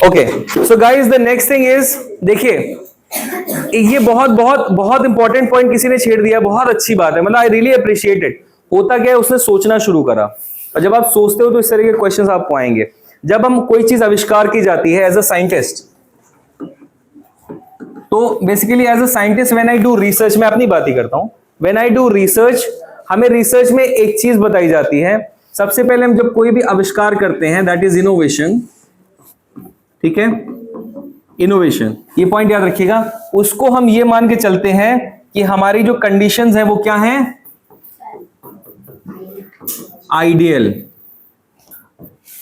Okay, so guys the next thing is, देखिए ये बहुत बहुत बहुत इंपॉर्टेंट पॉइंट किसी ने छेड़ दिया, बहुत अच्छी बात है, मतलब आई रियली अप्रिशिएट इट। होता क्या है, उसने सोचना शुरू करा, और जब आप सोचते हो तो इस तरह के क्वेश्चंस आपको आएंगे। जब हम कोई चीज आविष्कार की जाती है एज अ साइंटिस्ट, तो basically as a scientist when I do research, मैं अपनी बात ही करता हूं, व्हेन आई डू रिसर्च, हमें रिसर्च में एक चीज बताई जाती है। सबसे पहले हम जब कोई भी आविष्कार करते हैं, दैट इज इनोवेशन, ठीक है, इनोवेशन, ये पॉइंट याद रखिएगा। उसको हम ये मान के चलते हैं कि हमारी जो कंडीशंस हैं वो क्या हैं, आइडियल।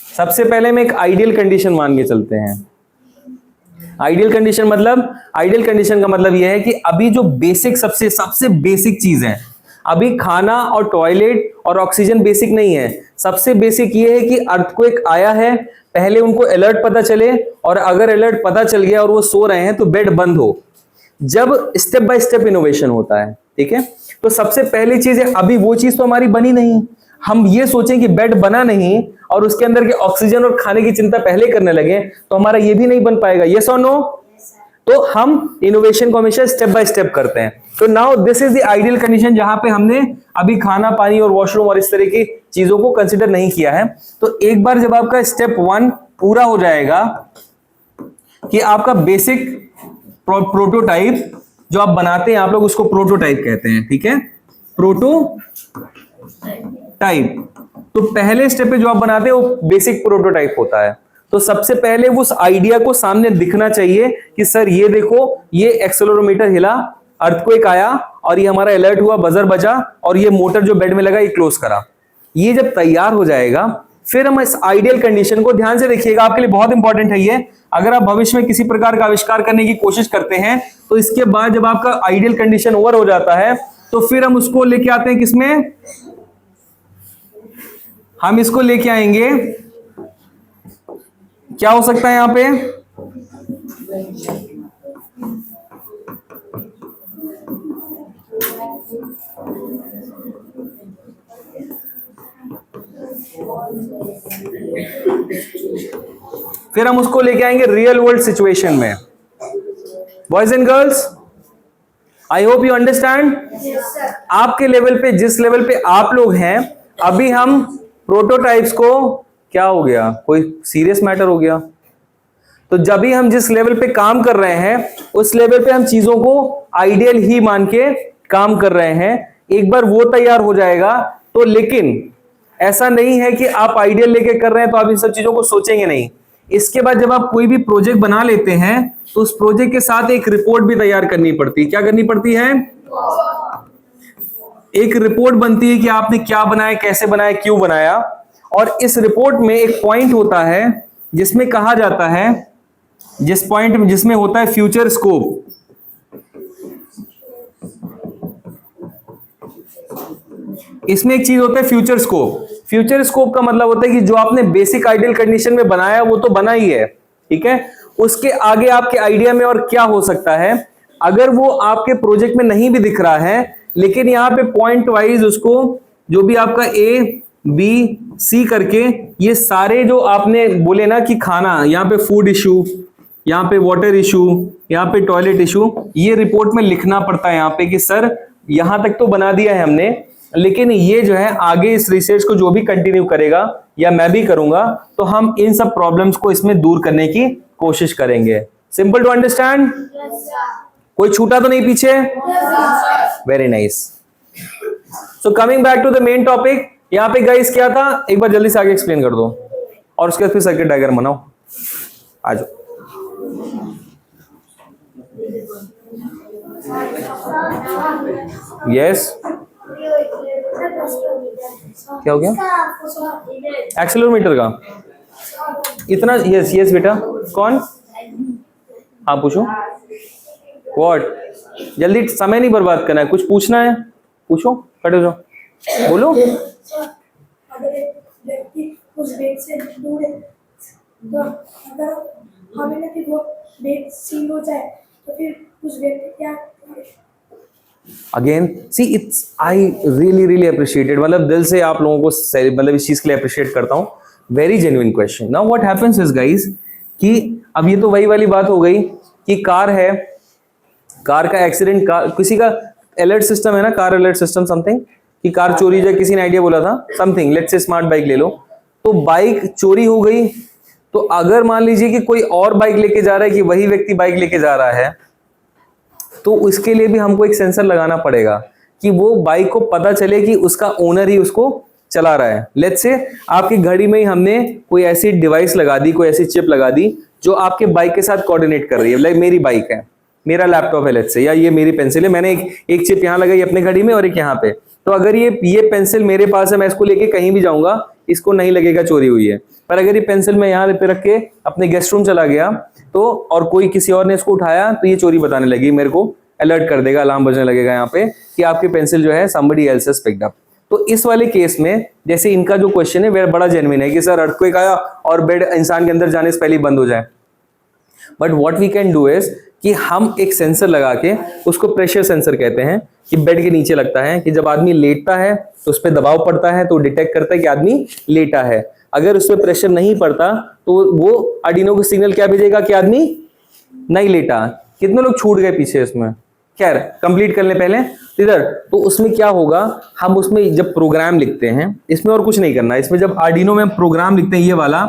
सबसे पहले हम एक आइडियल कंडीशन मान के चलते हैं। आइडियल कंडीशन मतलब, आइडियल कंडीशन का मतलब यह है कि अभी जो बेसिक, सबसे बेसिक चीज है, अभी खाना और टॉयलेट और ऑक्सीजन बेसिक नहीं है। सबसे बेसिक ये है कि अर्थक्वेक आया है, पहले उनको अलर्ट पता चले, और अगर अलर्ट पता चल गया और वो सो रहे हैं तो बेड बंद हो। जब स्टेप बाय स्टेप इनोवेशन होता है, ठीक है। तो सबसे पहली चीज है, अभी वो चीज तो हमारी बनी नहीं, हम ये सोचें कि बेड बना नहीं और उसके अंदर के ऑक्सीजन और खाने की चिंता पहले करने लगे, तो हमारा ये भी नहीं बन पाएगा। यस और नो? तो हम इनोवेशन को हमेशा स्टेप बाय स्टेप करते हैं। तो now this is the ideal condition, जहां पे हमने अभी खाना, पानी और वॉशरूम और इस तरह की चीजों को कंसिडर नहीं किया है। तो एक बार जब आपका स्टेप 1 पूरा हो जाएगा, कि आपका बेसिक प्रोटोटाइप जो आप बनाते हैं, आप लोग उसको प्रोटोटाइप कहते हैं, ठीक है, प्रोटोटाइप। तो पहले स्टेप पे जो आप बनाते हैं वो बेसिक प्रोटोटाइप होता है। तो सबसे पहले उस आइडिया को सामने दिखना चाहिए कि सर ये देखो, ये एक्सेलेरोमीटर हिला, अर्थक्वेक आया और ये हमारा अलर्ट हुआ, बजर बजा, और ये मोटर जो बेड में लगा ये क्लोज करा। ये जब तैयार हो जाएगा, फिर हम इस आइडियल कंडीशन को, ध्यान से देखिएगा, आपके लिए बहुत इंपॉर्टेंट है ये। अगर आप भविष्य में किसी प्रकार का आविष्कार करने की कोशिश करते हैं, तो इसके बाद जब आपका आइडियल कंडीशन ओवर हो जाता है, तो फिर हम उसको लेके आते हैं किसमें, हम इसको लेके आएंगे, क्या हो सकता है यहां पे, फिर हम उसको लेके आएंगे रियल वर्ल्ड सिचुएशन में। Boys and girls, I hope you understand. आपके लेवल पे, जिस लेवल पे आप लोग हैं, अभी हम प्रोटोटाइप्स को, क्या हो गया, कोई सीरियस मैटर हो गया? तो जब भी हम जिस लेवल पे काम कर रहे हैं, उस लेवल पे हम चीजों को आइडियल ही मान के काम कर रहे हैं। एक बार वो तैयार हो जाएगा तो, लेकिन ऐसा नहीं है कि आप आइडियल लेके कर रहे हैं तो आप इन सब चीजों को सोचेंगे नहीं। इसके बाद जब आप कोई भी प्रोजेक्ट बना लेते हैं, तो उस प्रोजेक्ट के साथ एक रिपोर्ट भी तैयार करनी पड़ती है। क्या करनी पड़ती है? एक रिपोर्ट बनती है कि आपने क्या बनाया, कैसे बनाया, क्यों बनाया। और इस रिपोर्ट में एक पॉइंट होता है जिसमें कहा जाता है, जिसमें होता है फ्यूचर स्कोप। इसमें एक चीज होता है फ्यूचर स्कोप। फ्यूचर स्कोप का मतलब होता है कि जो आपने बेसिक आइडियल कंडीशन में बनाया वो तो बना ही है, ठीक है, उसके आगे आपके आइडिया में और क्या हो सकता है। अगर वो आपके प्रोजेक्ट में नहीं भी दिख रहा है, लेकिन यहां पे पॉइंट वाइज उसको, जो भी आपका A, B, C करके, ये सारे जो आपने बोले ना कि खाना, यहाँ पे फूड इशू, यहाँ पे वाटर इशू, यहाँ पे टॉयलेट इशू, ये रिपोर्ट में लिखना पड़ता है यहाँ पे कि सर यहां तक तो बना दिया है हमने, लेकिन ये जो है आगे इस रिसर्च को जो भी कंटिन्यू करेगा या मैं भी करूंगा, तो हम इन सब प्रॉब्लम्स को इसमें दूर करने की कोशिश करेंगे। Simple to understand? कोई छूटा तो नहीं पीछे? Very nice. So coming back to the main topic, यहाँ पे गाइस क्या था, एक बार जल्दी से आगे एक्सप्लेन कर दो, और उसके बाद फिर सर्किट डायग्राम बनाओ। आ जाओ। यस, क्या हो गया? एक्सेलेरोमीटर का इतना? यस यस बेटा, कौन? हाँ पूछो। व्हाट? जल्दी, समय नहीं बर्बाद करना है, कुछ पूछना है पूछो, खड़े हो जाओ, बोलो। अगर एक व्यक्ति उस बेड से दूर है, तो अगर हमें ना कि वो बेड सील हो जाए, तो फिर उस व्यक्ति क्या? Again see, it's, I really appreciated, मतलब दिल से आप लोगों को, मतलब इस चीज के लिए अप्रिशिएट करता हूं। Very genuine question. Now what happens is guys, कि अब ये तो वही वाली बात हो गई कि कार है, कार का एक्सीडेंट, किसी का अलर्ट सिस्टम है ना, कार अलर्ट सिस्टम समथिंग, कि कार चोरी हो जाए, किसी ने आइडिया बोला था something, let's say smart bike ले लो। तो बाइक चोरी हो गई, तो अगर मान लीजिए कि कोई और बाइक लेके जा रहा है, कि वही व्यक्ति बाइक लेके जा रहा है, तो उसके लिए भी हमको एक सेंसर लगाना पड़ेगा कि वो बाइक को पता चले कि उसका ओनर ही उसको चला रहा है। लेट्स से आपकी घड़ी में ही हमने कोई ऐसी डिवाइस लगा दी, कोई ऐसी चिप लगा दी जो आपके बाइक के साथ कोऑर्डिनेट कर रही है। लाइक मेरी बाइक है, मेरा लैपटॉप है लेट्स से, या ये मेरी पेंसिल है, मैंने एक चिप यहाँ लगाई अपने घड़ी में और एक यहाँ पे। तो अगर ये पेंसिल मेरे पास है, मैं इसको लेके कहीं भी जाऊंगा, इसको नहीं लगेगा चोरी हुई है। पर अगर ये पेंसिल मैं यहाँ पे रख के अपने गेस्ट रूम चला गया, तो और कोई किसी और ने इसको उठाया, तो ये चोरी बताने लगी, मेरे को अलर्ट कर देगा, अलार्म बजने लगेगा यहाँ पे कि आपकी पेंसिल जो है somebody else has picked up। तो इस वाले केस में जैसे इनका जो क्वेश्चन है वह बड़ा जेन्युइन है कि सर अर्थक्वेक आया और बेड इंसान के अंदर जाने से पहले ही बंद हो जाए। But what we can do is कि हम एक सेंसर लगा के, उसको प्रेशर सेंसर कहते हैं, कि बेड के नीचे लगता है, कि जब आदमी लेटता है तो उस पर दबाव पड़ता है तो डिटेक्ट करता है कि आदमी लेटा है। अगर उस पर प्रेशर नहीं पड़ता तो वो आर्डिनो को सिग्नल क्या भेजेगा कि आदमी नहीं लेटा। कितने लोग छूट गए पीछे इसमें, खैर कंप्लीट कर ले पहले इधर। तो उसमें क्या होगा, हम उसमें जब प्रोग्राम लिखते हैं, इसमें और कुछ नहीं करना, इसमें जब आर्डिनो में हम प्रोग्राम लिखते हैं ये वाला,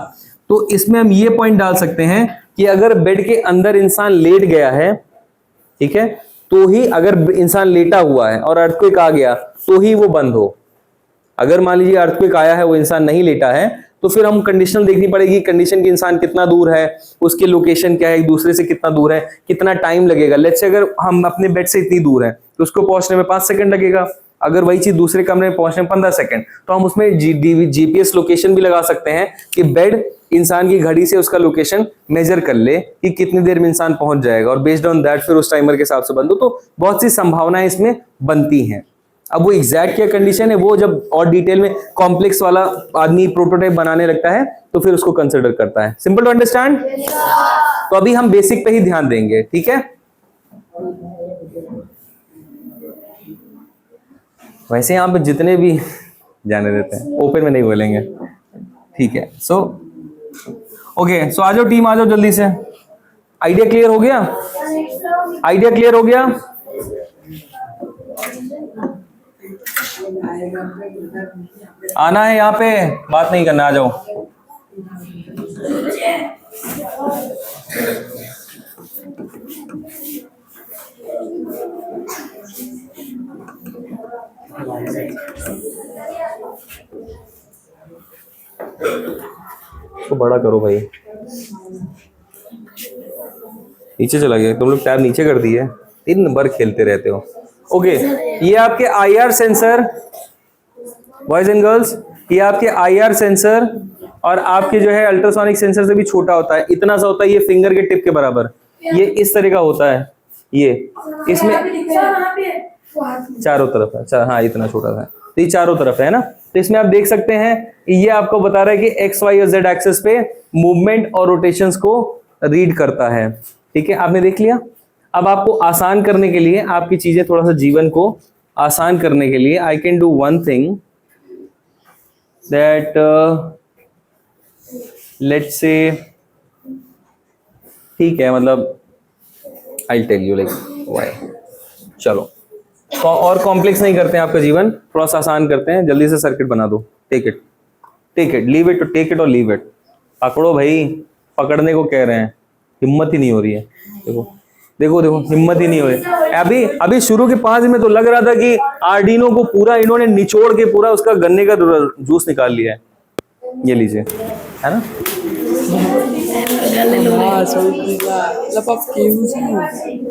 तो इसमें हम ये पॉइंट डाल सकते हैं कि अगर बेड के अंदर इंसान लेट गया है, ठीक है, तो ही, अगर इंसान लेटा हुआ है और अर्थक्वेक आ गया तो ही वो बंद हो। अगर मान लीजिए अर्थक्वेक आया है, वो इंसान नहीं लेटा है, तो फिर हम कंडीशन देखनी पड़ेगी, कंडीशन की इंसान कितना दूर है, उसकी लोकेशन क्या है, एक दूसरे से कितना दूर है, कितना टाइम लगेगा। लेट्स से अगर हम अपने बेड से इतनी दूर है तो उसको पहुंचने में 5 सेकंड लगेगा, अगर वही चीज दूसरे कमरे में पहुंचने में 15 सेकंड। तो हम उसमें जीपीएस लोकेशन भी लगा सकते हैं कि बेड इंसान की घड़ी से उसका लोकेशन मेजर कर ले कि कितनी देर में इंसान पहुंच जाएगा, और बेस्ड ऑन दैट फिर उस टाइमर के हिसाब से बंद हो। तो बहुत सी संभावनाएं इसमें बनती हैं। अब वो एग्जैक्ट क्या कंडीशन है, वो जब और डिटेल में कॉम्प्लेक्स वाला आदमी प्रोटोटाइप बनाने लगता है तो फिर उसको कंसिडर करता है। Simple to understand. तो अभी हम बेसिक पे ही ध्यान देंगे, ठीक है। वैसे यहाँ पे जितने भी जाने देते हैं, ओपन में नहीं बोलेंगे, ठीक है। सो ओके, सो आ जाओ टीम, आ जाओ जल्दी से। आइडिया क्लियर हो गया, आइडिया क्लियर हो गया। आना है यहाँ पे, बात नहीं करना, आ जाओ। तो बड़ा करो भाई, नीचे चला गया, तुम लोग टैब नीचे कर दिए, 3 नंबर खेलते रहते हो। ओके, ये आपके IR sensor, boys and girls, ये आपके आईआर सेंसर, और आपके जो है अल्ट्रासोनिक सेंसर से भी छोटा होता है, इतना सा होता है, ये फिंगर के टिप के बराबर, ये इस तरह का होता है। ये इसमें चारों तरफ है, हाँ इतना छोटा सा, तो ये चारों तरफ है ना। तो इसमें आप देख सकते हैं, ये आपको बता रहा है कि एक्स वाई और जेड एक्सिस पे मूवमेंट और रोटेशंस को रीड करता है, ठीक है। आपने देख लिया। अब आपको आसान करने के लिए, आपकी चीजें थोड़ा सा जीवन को आसान करने के लिए, I can do one thing that let's say, ठीक है, मतलब I tell you like why. चलो, और कॉम्प्लेक्स नहीं करते हैं आपका जीवन, थोड़ा सा आसान करते हैं। जल्दी से सर्किट बना दो, take it, leave it, take it और लीव इट। पकड़ो भाई, पकड़ने को कह रहे हैं, हिम्मत ही नहीं हो रही है। देखो देखो देखो, हिम्मत ही नहीं हो रही। अभी शुरू के 5 में तो लग रहा था कि आर्डिनो को पूरा इन्होंने निचोड़ के पूरा उसका गन्ने का जूस निकाल लिया है। ये लीजिए, है ना।